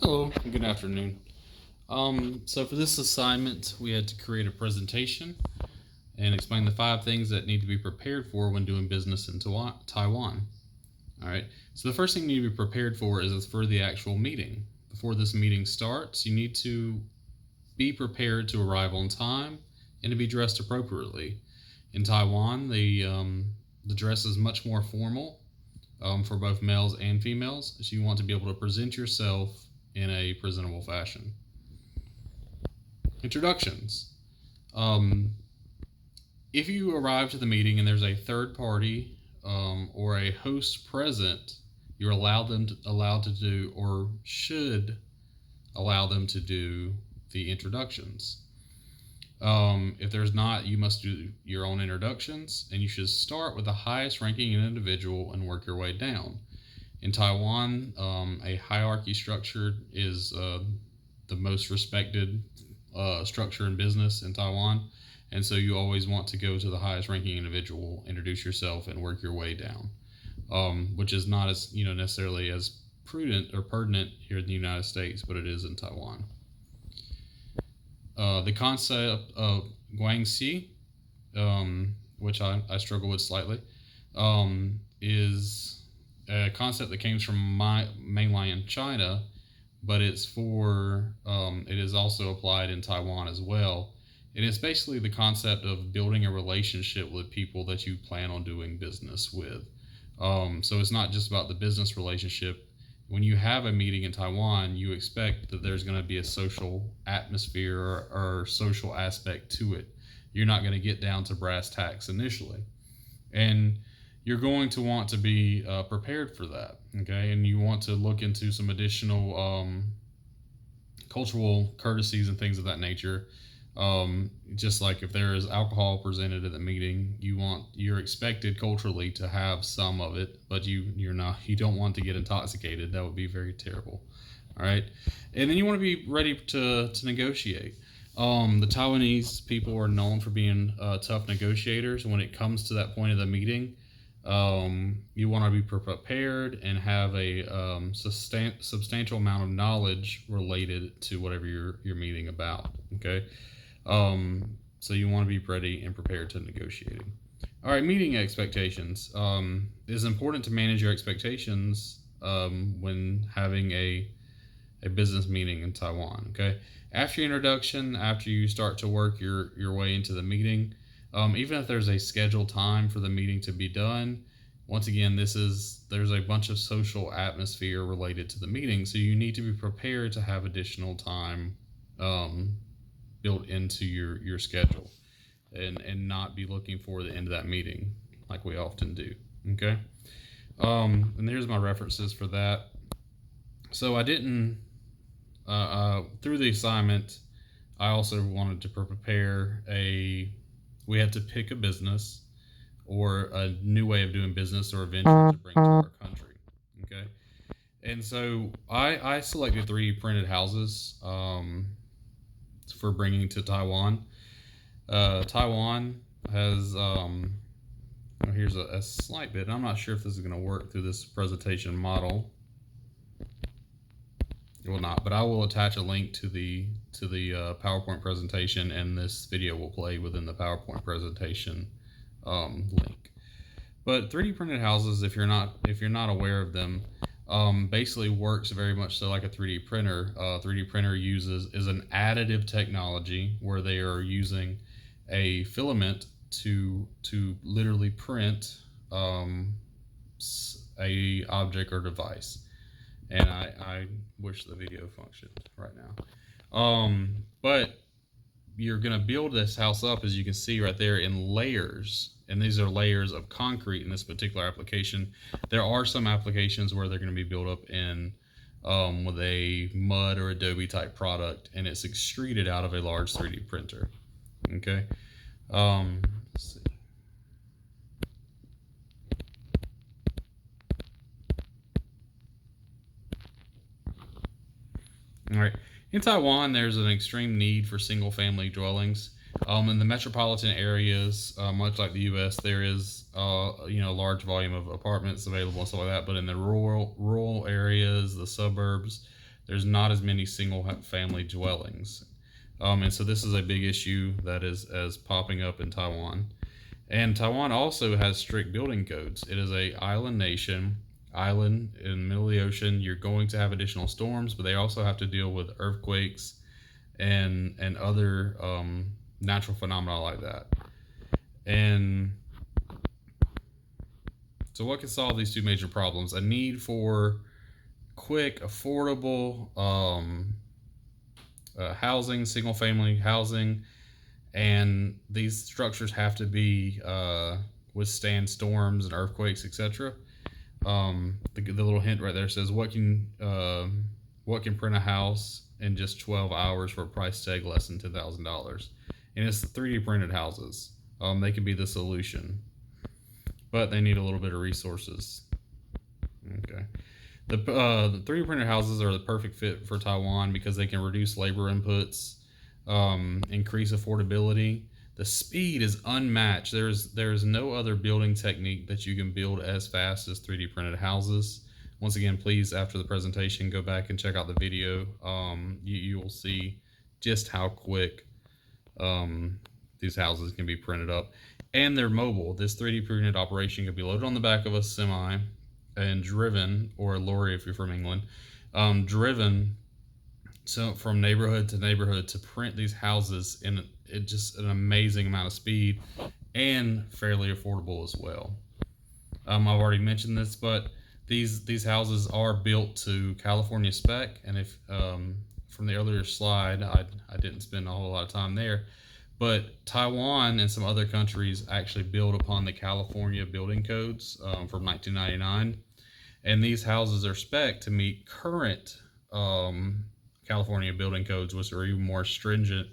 Hello, good afternoon. So for this assignment, we had to create a presentation and explain the 5 things that need to be prepared for when doing business in Taiwan. All right. So the first thing you need to be prepared for is for the actual meeting. Before this meeting starts, you need to be prepared to arrive on time and to be dressed appropriately. In Taiwan, the dress is much more formal for both males and females. So you want to be able to present yourself in a presentable fashion. Introductions. Um, if you arrive to the meeting and there's a third party or a host present, you're allowed to do or should allow them to do the introductions. If there's not, you must do your own introductions, and you should start with the highest ranking individual and work your way down. In Taiwan, a hierarchy structure is the most respected structure in business in Taiwan. And so you always want to go to the highest ranking individual, introduce yourself, and work your way down, which is not as necessarily as prudent or pertinent here in the United States, but it is in Taiwan. The concept of guangxi, which I struggle with slightly, is a concept that came from mainland China, but it is also applied in Taiwan as well. And it's basically the concept of building a relationship with people that you plan on doing business with. So it's not just about the business relationship. When you have a meeting in Taiwan, you expect that there's going to be a social atmosphere or social aspect to it. You're not going to get down to brass tacks initially. And you're going to want to be prepared for that. Okay. And you want to look into some additional cultural courtesies and things of that nature. Just like if there is alcohol presented at the meeting, you're expected culturally to have some of it, but you don't want to get intoxicated. That would be very terrible. All right. And then you want to be ready to negotiate. The Taiwanese people are known for being tough negotiators. When it comes to that point of the meeting, you want to be prepared and have a substantial amount of knowledge related to whatever you're meeting about. Okay. So you want to be ready and prepared to negotiating. All right, meeting expectations. It is important to manage your expectations when having a business meeting in Taiwan. Okay, after your introduction, after you start to work your way into the meeting, even if there's a scheduled time for the meeting to be done, once again, there's a bunch of social atmosphere related to the meeting, so you need to be prepared to have additional time built into your schedule, and not be looking for the end of that meeting like we often do. Okay. And here's my references for that. So I didn't through the assignment, I also wanted to prepare we had to pick a business or a new way of doing business or a venture to bring to our country. Okay. And so I selected 3D printed houses for bringing to Taiwan. Taiwan has here's a slight bit. I'm not sure if this is going to work through this presentation model. It will not, but I will attach a link to the PowerPoint presentation, and this video will play within the PowerPoint presentation link. But 3D printed houses, if you're not aware of them, basically works very much so like a 3D printer. 3D printer is an additive technology where they are using a filament to literally print a object or device. And I wish the video functioned right now. But you're going to build this house up, as you can see right there, in layers. And these are layers of concrete in this particular application. There are some applications where they're going to be built up in with a mud or adobe type product, and it's extruded out of a large 3D printer. Okay. Let's see. All right. In Taiwan, there's an extreme need for single family dwellings. In the metropolitan areas, much like the U.S., there is a large volume of apartments available and stuff like that. But in the rural areas, the suburbs, there's not as many single family dwellings. And so this is a big issue that is as popping up in Taiwan. And Taiwan also has strict building codes. It is a island nation, island in the middle of the ocean. You're going to have additional storms, but they also have to deal with earthquakes and other natural phenomena like that. And so what can solve these two major problems? A need for quick, affordable housing, single family housing, and these structures have to be withstand storms and earthquakes, etc. The little hint right there says what can print a house in just 12 hours for a price tag less than $10,000, and it's 3D printed houses. They can be the solution, but they need a little bit of resources. Okay. The 3D printed houses are the perfect fit for Taiwan because they can reduce labor inputs, increase affordability. The speed is unmatched. There's no other building technique that you can build as fast as 3D printed houses. Once again, please, after the presentation, go back and check out the video. You will see just how quick these houses can be printed up. And they're mobile. This 3D printed operation can be loaded on the back of a semi and driven, or a lorry if you're from England, driven from neighborhood to neighborhood to print these houses in just an amazing amount of speed and fairly affordable as well. I've already mentioned this, but these houses are built to California spec, and if from the earlier slide, I didn't spend a whole lot of time there, but Taiwan and some other countries actually build upon the California building codes from 1999, and these houses are spec to meet current California building codes, which are even more stringent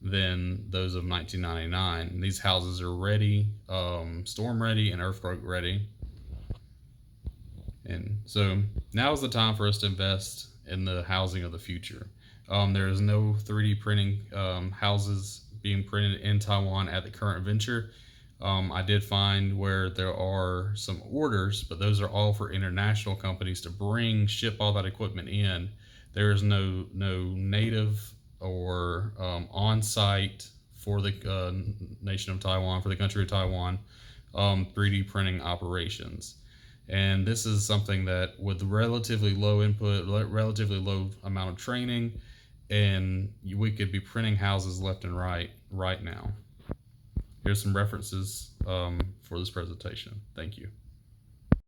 than those of 1999. These houses are ready, storm ready and earthquake ready. And so now is the time for us to invest in the housing of the future. There is no 3D printing houses being printed in Taiwan at the current venture. I did find where there are some orders, but those are all for international companies to ship all that equipment in. There is no native or on-site for the nation of Taiwan, for the country of Taiwan, 3D printing operations. And this is something that with relatively low input, relatively low amount of training, and we could be printing houses left and right now. Here's some references for this presentation. Thank you.